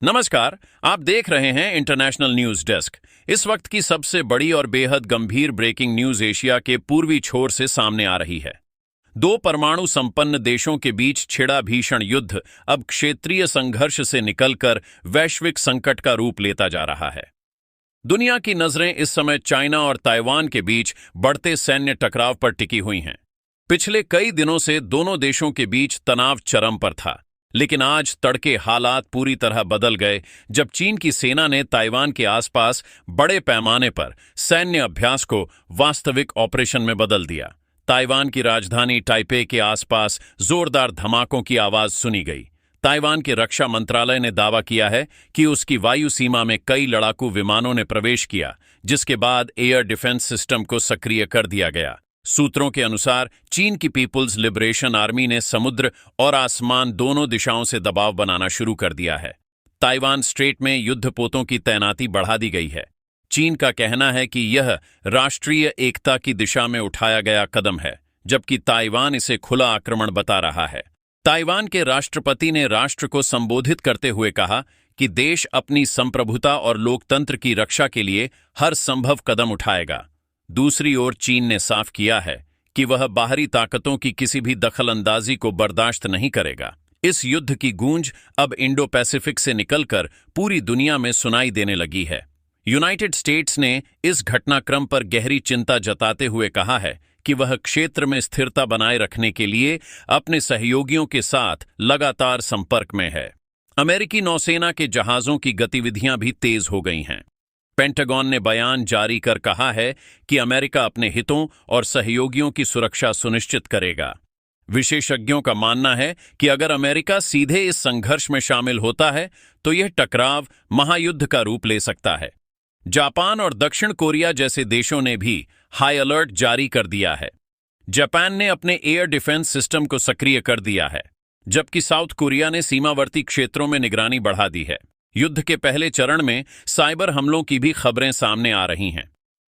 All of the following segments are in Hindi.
नमस्कार। आप देख रहे हैं इंटरनेशनल न्यूज डेस्क। इस वक्त की सबसे बड़ी और बेहद गंभीर ब्रेकिंग न्यूज एशिया के पूर्वी छोर से सामने आ रही है। दो परमाणु संपन्न देशों के बीच छिड़ा भीषण युद्ध अब क्षेत्रीय संघर्ष से निकलकर वैश्विक संकट का रूप लेता जा रहा है। दुनिया की नजरें इस समय चाइना और ताइवान के बीच बढ़ते सैन्य टकराव पर टिकी हुई हैं। पिछले कई दिनों से दोनों देशों के बीच तनाव चरम पर था, लेकिन आज तड़के हालात पूरी तरह बदल गए जब चीन की सेना ने ताइवान के आसपास बड़े पैमाने पर सैन्य अभ्यास को वास्तविक ऑपरेशन में बदल दिया। ताइवान की राजधानी ताइपे के आसपास जोरदार धमाकों की आवाज सुनी गई। ताइवान के रक्षा मंत्रालय ने दावा किया है कि उसकी वायु सीमा में कई लड़ाकू विमानों ने प्रवेश किया, जिसके बाद एयर डिफेंस सिस्टम को सक्रिय कर दिया गया। सूत्रों के अनुसार चीन की पीपुल्स लिबरेशन आर्मी ने समुद्र और आसमान दोनों दिशाओं से दबाव बनाना शुरू कर दिया है। ताइवान स्ट्रेट में युद्धपोतों की तैनाती बढ़ा दी गई है। चीन का कहना है कि यह राष्ट्रीय एकता की दिशा में उठाया गया कदम है, जबकि ताइवान इसे खुला आक्रमण बता रहा है। ताइवान के राष्ट्रपति ने राष्ट्र को संबोधित करते हुए कहा कि देश अपनी संप्रभुता और लोकतंत्र की रक्षा के लिए हर संभव कदम उठाएगा। दूसरी ओर चीन ने साफ किया है कि वह बाहरी ताकतों की किसी भी दखलंदाजी को बर्दाश्त नहीं करेगा। इस युद्ध की गूंज अब इंडो पैसिफिक से निकलकर पूरी दुनिया में सुनाई देने लगी है। यूनाइटेड स्टेट्स ने इस घटनाक्रम पर गहरी चिंता जताते हुए कहा है कि वह क्षेत्र में स्थिरता बनाए रखने के लिए अपने सहयोगियों के साथ लगातार संपर्क में है। अमेरिकी नौसेना के जहाजों की गतिविधियां भी तेज हो गई हैं। पेंटागन ने बयान जारी कर कहा है कि अमेरिका अपने हितों और सहयोगियों की सुरक्षा सुनिश्चित करेगा। विशेषज्ञों का मानना है कि अगर अमेरिका सीधे इस संघर्ष में शामिल होता है तो यह टकराव महायुद्ध का रूप ले सकता है। जापान और दक्षिण कोरिया जैसे देशों ने भी हाई अलर्ट जारी कर दिया है। जापान ने अपने एयर डिफेंस सिस्टम को सक्रिय कर दिया है, जबकि साउथ कोरिया ने सीमावर्ती क्षेत्रों में निगरानी बढ़ा दी है। युद्ध के पहले चरण में साइबर हमलों की भी खबरें सामने आ रही हैं।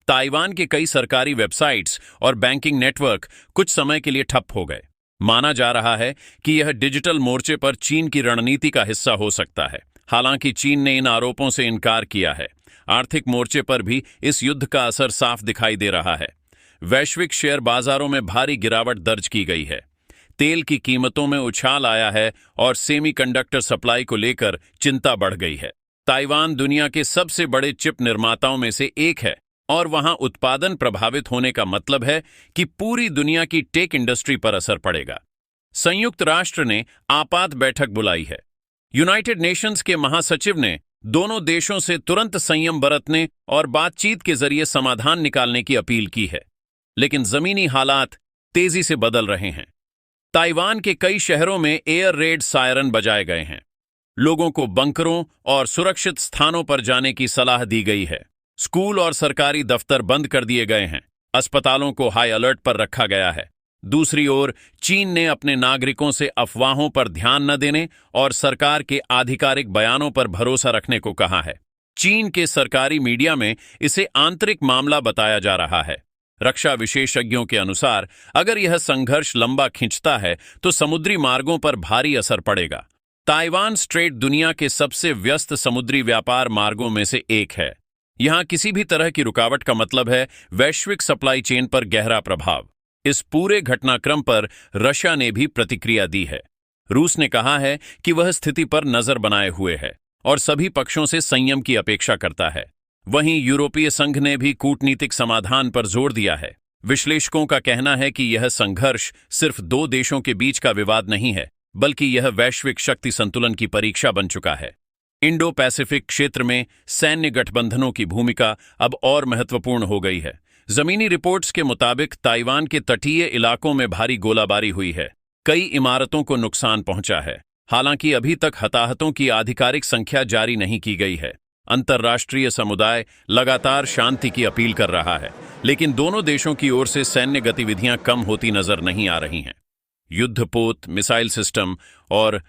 ताइवान के कई सरकारी वेबसाइट्स और बैंकिंग नेटवर्क कुछ समय के लिए ठप हो गए। माना जा रहा है कि यह डिजिटल मोर्चे पर चीन की रणनीति का हिस्सा हो सकता है। हालांकि चीन ने इन आरोपों से इनकार किया है। आर्थिक मोर्चे पर भी इस युद्ध का असर साफ दिखाई दे रहा है। वैश्विक शेयर बाजारों में भारी गिरावट दर्ज की गई है। तेल की कीमतों में उछाल आया है और सेमीकंडक्टर सप्लाई को लेकर चिंता बढ़ गई है। ताइवान दुनिया के सबसे बड़े चिप निर्माताओं में से एक है और वहां उत्पादन प्रभावित होने का मतलब है कि पूरी दुनिया की टेक इंडस्ट्री पर असर पड़ेगा। संयुक्त राष्ट्र ने आपात बैठक बुलाई है। यूनाइटेड नेशंस के महासचिव ने दोनों देशों से तुरंत संयम बरतने और बातचीत के जरिए समाधान निकालने की अपील की है, लेकिन जमीनी हालात तेजी से बदल रहे हैं। ताइवान के कई शहरों में एयर रेड सायरन बजाए गए हैं। लोगों को बंकरों और सुरक्षित स्थानों पर जाने की सलाह दी गई है। स्कूल और सरकारी दफ्तर बंद कर दिए गए हैं। अस्पतालों को हाई अलर्ट पर रखा गया है। दूसरी ओर चीन ने अपने नागरिकों से अफवाहों पर ध्यान न देने और सरकार के आधिकारिक बयानों पर भरोसा रखने को कहा है। चीन के सरकारी मीडिया में इसे आंतरिक मामला बताया जा रहा है। रक्षा विशेषज्ञों के अनुसार अगर यह संघर्ष लंबा खिंचता है तो समुद्री मार्गों पर भारी असर पड़ेगा। ताइवान स्ट्रेट दुनिया के सबसे व्यस्त समुद्री व्यापार मार्गों में से एक है। यहां किसी भी तरह की रुकावट का मतलब है वैश्विक सप्लाई चेन पर गहरा प्रभाव। इस पूरे घटनाक्रम पर रशिया ने भी प्रतिक्रिया दी है। रूस ने कहा है कि वह स्थिति पर नजर बनाए हुए है और सभी पक्षों से संयम की अपेक्षा करता है। वहीं यूरोपीय संघ ने भी कूटनीतिक समाधान पर जोर दिया है। विश्लेषकों का कहना है कि यह संघर्ष सिर्फ दो देशों के बीच का विवाद नहीं है, बल्कि यह वैश्विक शक्ति संतुलन की परीक्षा बन चुका है। इंडो पैसिफिक क्षेत्र में सैन्य गठबंधनों की भूमिका अब और महत्वपूर्ण हो गई है। जमीनी रिपोर्ट्स के मुताबिक ताइवान के तटीय इलाकों में भारी गोलाबारी हुई है। कई इमारतों को नुकसान पहुंचा है। हालांकि अभी तक हताहतों की आधिकारिक संख्या जारी नहीं की गई है। अंतर्राष्ट्रीय समुदाय लगातार शांति की अपील कर रहा है, लेकिन दोनों देशों की ओर से सैन्य गतिविधियां कम होती नजर नहीं आ रही हैं। युद्धपोत, मिसाइल सिस्टम और